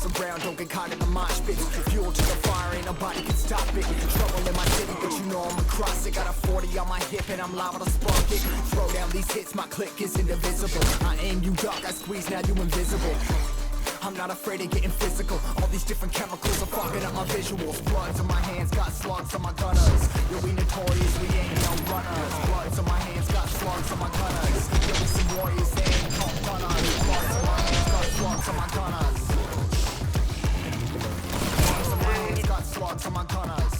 around, don't get caught in the mosh pit. Fuel to the fire, ain't nobody can stop it. Trouble in my city, but you know I'm across it. Got a 40 on my hip and I'm liable to spark it. Throw down these hits, my click is indivisible. I aim, you duck, I squeeze, now you invisible. I'm not afraid of getting physical. All these different chemicals are fucking up my visuals. Bloods on my hands, got slugs on my gunners. Yo, we notorious, we ain't no runners. Bloods on my hands, got slugs on my gunners. Yo, we some warriors, they ain't called gunners. Bloods on my hands, got slugs on my gunners. Bloods on my hands, got slugs on my gunners.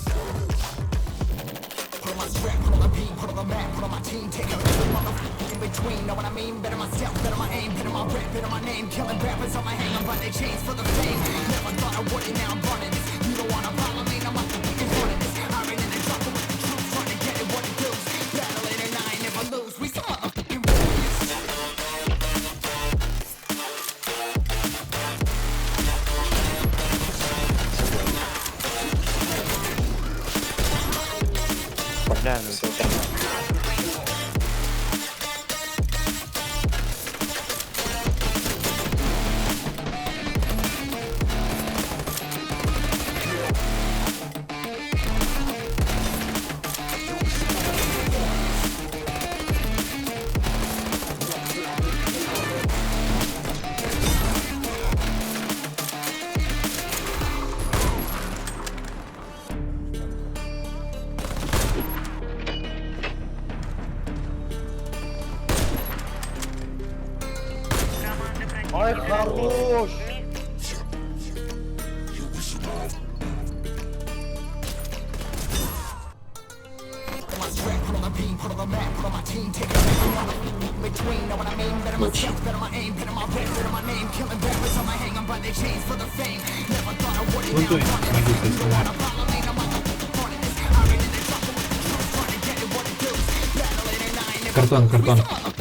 Put on my strap, put on the beat, put on the map, put on my team. Take a better motherfucker in between, know what I mean? Better myself, better my aim, better my rap, better my name. Killing rappers on my hang, I'm by their chains for the fame. Never thought I would it, now I'm running this. You don't wanna follow me, I'm fucking running this. I ran in the jungle with the troops, trying to get it what it does. Battling and I ain't never lose, we some motherfucking warriors. Ай, хорош! Картон.